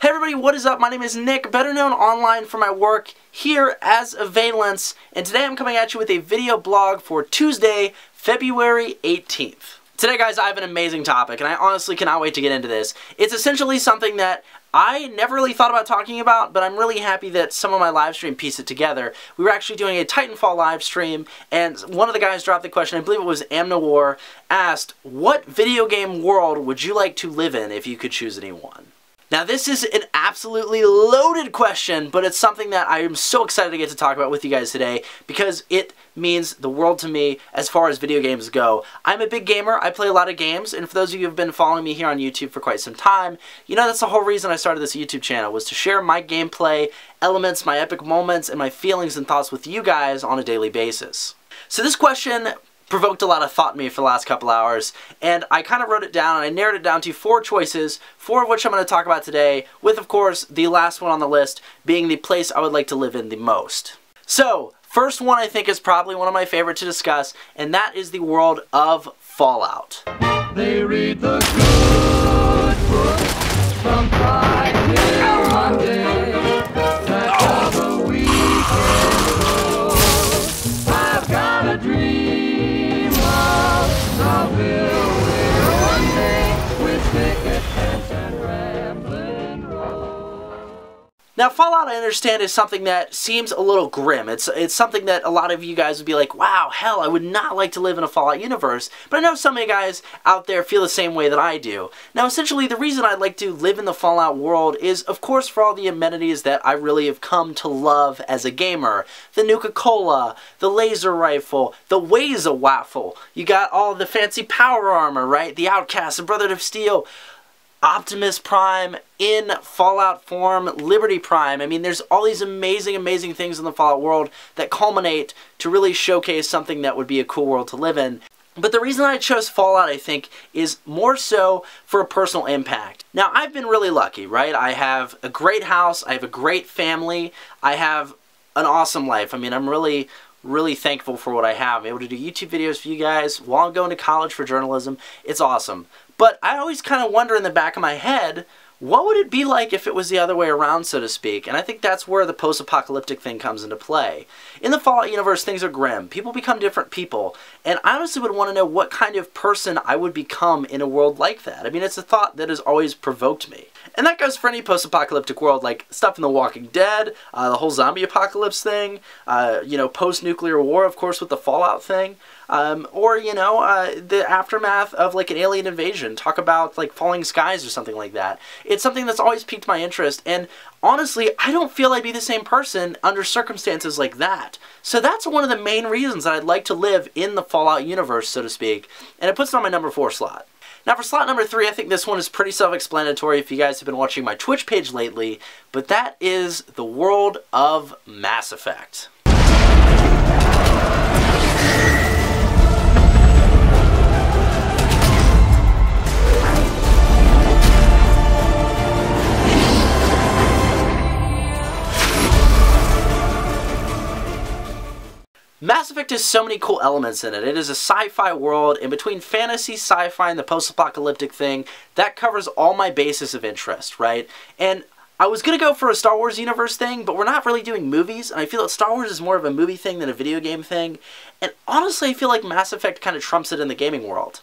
Hey everybody, what is up? My name is Nick, better known online for my work here as Avialence, and today I'm coming at you with a video blog for Tuesday, February 18th. Today, guys, I have an amazing topic, and I honestly cannot wait to get into this. It's essentially something that I never really thought about talking about, but I'm really happy that some of my live stream pieced it together. We were actually doing a Titanfall live stream, and one of the guys dropped the question, I believe it was Amnawar, asked, what video game world would you like to live in if you could choose anyone? Now, this is an absolutely loaded question, but it's something that I am so excited to get to talk about with you guys today because it means the world to me as far as video games go. I'm a big gamer. I play a lot of games, and for those of you who have been following me here on YouTube for quite some time, you know that's the whole reason I started this YouTube channel, was to share my gameplay elements, my epic moments, and my feelings and thoughts with you guys on a daily basis. So this question provoked a lot of thought in me for the last couple hours, and I kind of wrote it down, and I narrowed it down to 4 choices, 4 of which I'm going to talk about today, with, of course, the last one on the list being the place I would like to live in the most. So, first one I think is probably one of my favorite to discuss, and that is the world of Fallout. They read the good book from Friday till Monday. That's how the weekend goes. I've got a dream of a where one day with picket fence and rambling road. Now, Fallout, I understand, is something that seems a little grim. It's something that a lot of you guys would be like, wow, hell, I would not like to live in a Fallout universe. But I know some of you guys out there feel the same way that I do. Now, essentially, the reason I'd like to live in the Fallout world is, of course, for all the amenities that I really have come to love as a gamer. The Nuka-Cola, the laser rifle, the Waza-Waffle. You got all the fancy power armor, right? The Outcast, the Brotherhood of Steel, Optimus Prime in Fallout form, Liberty Prime. I mean, there's all these amazing, amazing things in the Fallout world that culminate to really showcase something that would be a cool world to live in. But the reason I chose Fallout, I think, is more so for a personal impact. Now, I've been really lucky, right? I have a great house, I have a great family, I have an awesome life. I mean, I'm really thankful for what I have. I'm able to do YouTube videos for you guys while I'm going to college for journalism. It's awesome. But I always kind of wonder in the back of my head, what would it be like if it was the other way around, so to speak? And I think that's where the post-apocalyptic thing comes into play. In the Fallout universe, things are grim. People become different people. And I honestly would want to know what kind of person I would become in a world like that. I mean, it's a thought that has always provoked me. And that goes for any post-apocalyptic world, like stuff in The Walking Dead, the whole zombie apocalypse thing, you know, post-nuclear war, of course, with the Fallout thing. Or, you know, the aftermath of, like, an alien invasion. Talk about, like, falling skies or something like that. It's something that's always piqued my interest, and honestly, I don't feel I'd be the same person under circumstances like that. So that's one of the main reasons that I'd like to live in the Fallout universe, so to speak, and it puts it on my number 4 slot. Now, for slot number 3, I think this one is pretty self-explanatory if you guys have been watching my Twitch page lately, but that is the world of Mass Effect. Mass Effect has so many cool elements in it. It is a sci-fi world, and between fantasy, sci-fi, and the post-apocalyptic thing, that covers all my bases of interest, right? And I was going to go for a Star Wars universe thing, but we're not really doing movies, and I feel that Star Wars is more of a movie thing than a video game thing, and honestly, I feel like Mass Effect kind of trumps it in the gaming world.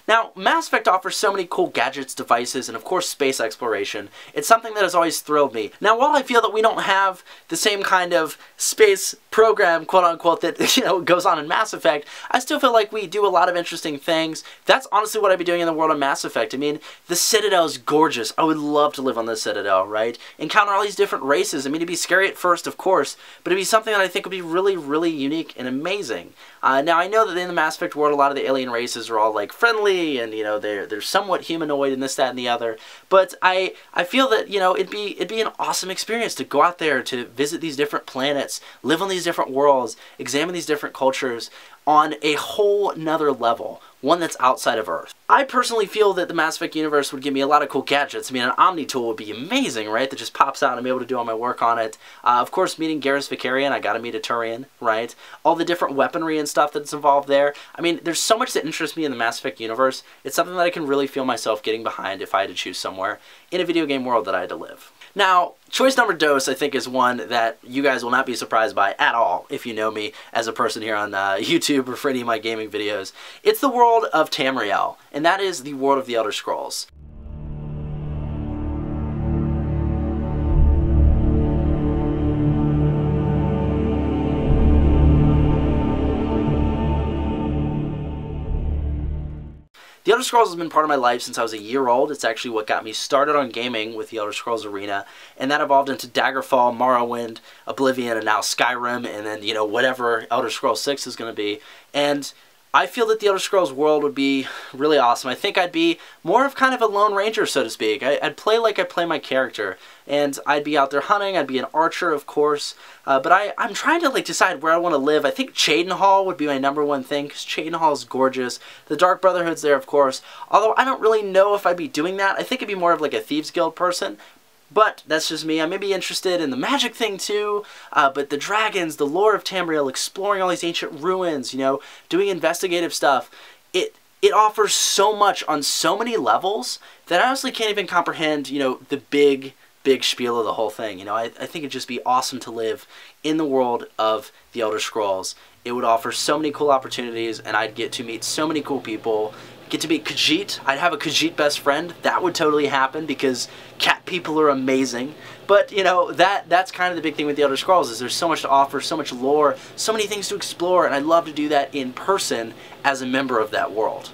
Now, Mass Effect offers so many cool gadgets, devices, and of course space exploration. It's something that has always thrilled me. Now, while I feel that we don't have the same kind of space program, quote-unquote, that, you know, goes on in Mass Effect, I still feel like we do a lot of interesting things. That's honestly what I'd be doing in the world of Mass Effect. I mean, the Citadel is gorgeous. I would love to live on the Citadel, right? Encounter all these different races. I mean, it'd be scary at first, of course, but it'd be something that I think would be really, really unique and amazing. Now, I know that in the Mass Effect world, a lot of the alien races are all, like, friendly, and, you know, they're somewhat humanoid and this, that, and the other. But I feel that, you know, it'd be an awesome experience to go out there, to visit these different planets, live on these different worlds, examine these different cultures on a whole nother level. one that's outside of Earth. I personally feel that the Mass Effect universe would give me a lot of cool gadgets. I mean, an Omni tool would be amazing, right? That just pops out and I'm able to do all my work on it. Of course, meeting Garrus Vakarian, I gotta meet a Turian, right? All the different weaponry and stuff that's involved there. I mean, there's so much that interests me in the Mass Effect universe. It's something that I can really feel myself getting behind if I had to choose somewhere in a video game world that I had to live. Now, choice number dos, I think, is one that you guys will not be surprised by at all if you know me as a person here on YouTube or for any of my gaming videos. It's the world of Tamriel, and that is the world of the Elder Scrolls. The Elder Scrolls has been part of my life since I was a year old. It's actually what got me started on gaming with the Elder Scrolls Arena, and that evolved into Daggerfall, Morrowind, Oblivion, and now Skyrim, and then, you know, whatever Elder Scrolls 6 is going to be. And I feel that the Elder Scrolls world would be really awesome. I think I'd be more of kind of a Lone Ranger, so to speak. I'd play like I play my character, and I'd be out there hunting. I'd be an archer, of course, but I'm trying to like decide where I want to live. I think Cheydinhal would be my #1 thing, because Cheydinhal is gorgeous. The Dark Brotherhood's there, of course, although I don't really know if I'd be doing that. I think I'd be more of like a Thieves Guild person. But that's just me. I may be interested in the magic thing too, but the dragons, the lore of Tamriel, exploring all these ancient ruins, you know, doing investigative stuff, it offers so much on so many levels that I honestly can't even comprehend, you know, the big spiel of the whole thing. You know, I think it'd just be awesome to live in the world of the Elder Scrolls. It would offer so many cool opportunities, and I'd get to meet so many cool people. Get to meet Khajiit. I'd have a Khajiit best friend. That would totally happen because cat people are amazing. But, you know, that's kind of the big thing with the Elder Scrolls is there's so much to offer, so much lore, so many things to explore, and I'd love to do that in person as a member of that world.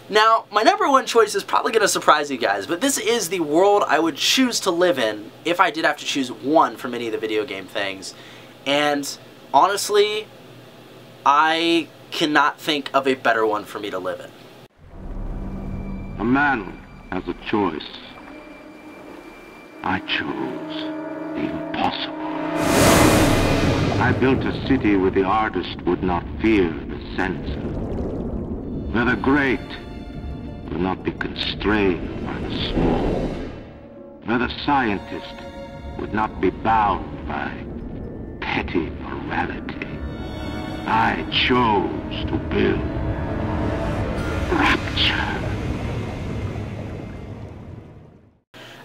Now, my #1 choice is probably going to surprise you guys, but this is the world I would choose to live in if I did have to choose one from any of the video game things. And honestly, I cannot think of a better one for me to live in. A man has a choice. I chose the impossible. I built a city where the artist would not fear the censor, where the great will not be constrained by the small, where the scientist would not be bound by petty morality. I chose to build Rapture.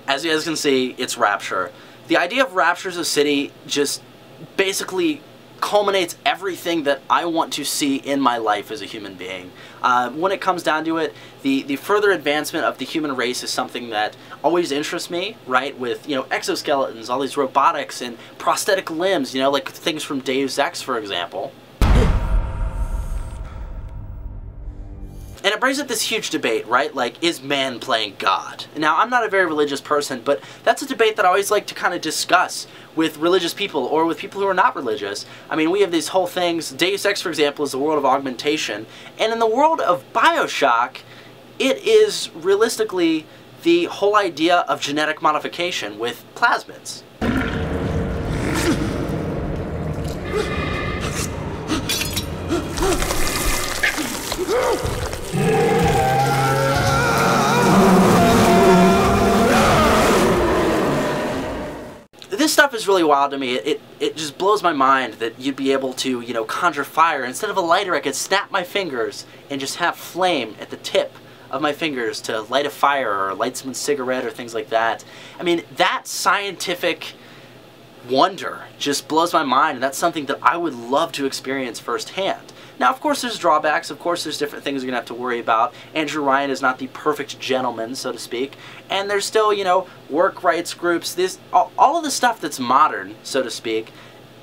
As you guys can see, it's Rapture. The idea of Rapture as a city just basically culminates everything that I want to see in my life as a human being. When it comes down to it, the further advancement of the human race is something that always interests me, right? With, you know, exoskeletons, all these robotics and prosthetic limbs, you know, like things from Deus Ex, for example. And it brings up this huge debate, right? Like, is man playing God? Now, I'm not a very religious person, but that's a debate that I always like to kind of discuss with religious people or with people who are not religious. I mean, we have these whole things. Deus Ex, for example, is the world of augmentation. And in the world of Bioshock, it is realistically the whole idea of genetic modification with plasmids. This stuff is really wild to me. It just blows my mind that you'd be able to, you know, conjure fire. Instead of a lighter, I could snap my fingers and just have flame at the tip of my fingers to light a fire or light someone's cigarette or things like that. I mean, that scientific wonder just blows my mind, and that's something that I would love to experience firsthand. Now, of course, there's drawbacks. Of course, there's different things you're going to have to worry about. Andrew Ryan is not the perfect gentleman, so to speak. And there's still, you know, work rights groups. All of the stuff that's modern, so to speak,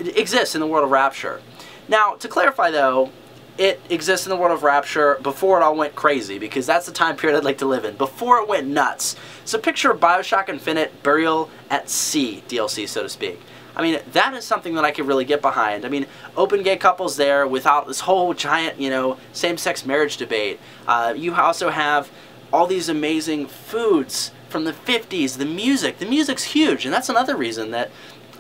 it exists in the world of Rapture. Now, to clarify, though, it exists in the world of Rapture before it all went crazy, because that's the time period I'd like to live in, before it went nuts. So picture Bioshock Infinite Burial at Sea DLC, so to speak. I mean, that is something that I could really get behind. I mean, open gay couples there without this whole giant, you know, same-sex marriage debate. You also have all these amazing foods from the 50s, the music. The music's huge, and that's another reason that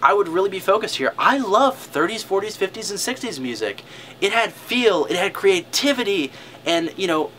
I would really be focused here. I love 30s, 40s, 50s, and 60s music. It had feel, it had creativity, and, you know,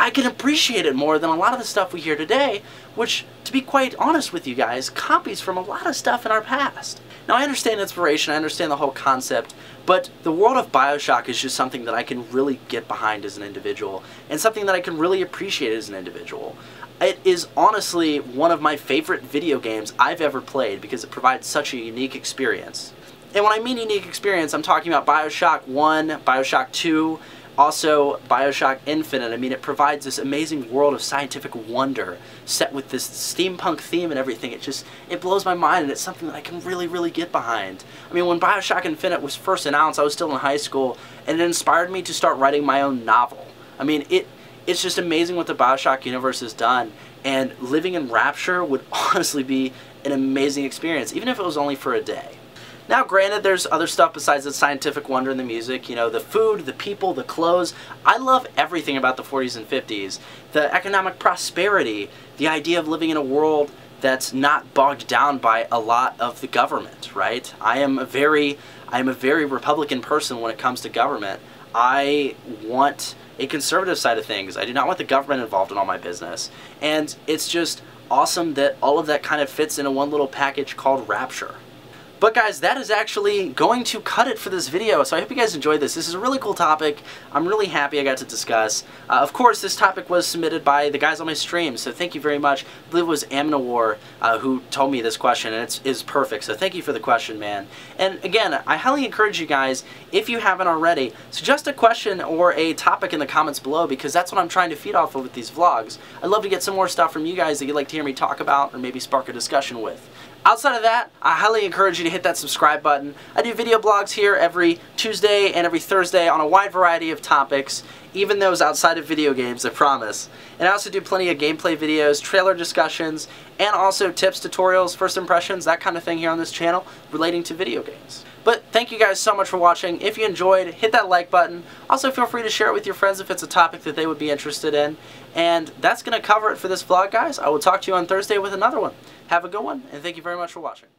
I can appreciate it more than a lot of the stuff we hear today, which, to be quite honest with you guys, copies from a lot of stuff in our past. Now, I understand inspiration, I understand the whole concept, but the world of BioShock is just something that I can really get behind as an individual, and something that I can really appreciate as an individual. It is honestly one of my favorite video games I've ever played because it provides such a unique experience. And when I mean unique experience, I'm talking about BioShock 1, BioShock 2, also BioShock Infinite. I mean, it provides this amazing world of scientific wonder set with this steampunk theme and everything. It blows my mind, and it's something that I can really get behind. I mean, when BioShock Infinite was first announced, I was still in high school, and it inspired me to start writing my own novel. I mean, it's just amazing what the BioShock universe has done, and living in Rapture would honestly be an amazing experience, even if it was only for a day. Now, granted, there's other stuff besides the scientific wonder and the music, you know, the food, the people, the clothes. I love everything about the 40s and 50s. The economic prosperity, the idea of living in a world that's not bogged down by a lot of the government, right? I am a very Republican person when it comes to government. I want a conservative side of things. I do not want the government involved in all my business. And it's just awesome that all of that kind of fits into one little package called Rapture. But guys, that is actually going to cut it for this video, so I hope you guys enjoyed this. This is a really cool topic. I'm really happy I got to discuss. Of course, this topic was submitted by the guys on my stream, so thank you very much. I believe it was Amnawar who told me this question, and it's perfect, so thank you for the question, man. And again, I highly encourage you guys, if you haven't already, suggest a question or a topic in the comments below, because that's what I'm trying to feed off of with these vlogs. I'd love to get some more stuff from you guys that you'd like to hear me talk about or maybe spark a discussion with. Outside of that, I highly encourage you to hit that subscribe button. I do video blogs here every Tuesday and every Thursday on a wide variety of topics, even those outside of video games, I promise. And I also do plenty of gameplay videos, trailer discussions, and also tips, tutorials, first impressions, that kind of thing here on this channel relating to video games. But thank you guys so much for watching. If you enjoyed, hit that like button. Also, feel free to share it with your friends if it's a topic that they would be interested in. And that's going to cover it for this vlog, guys. I will talk to you on Thursday with another one. Have a good one, and thank you very much for watching.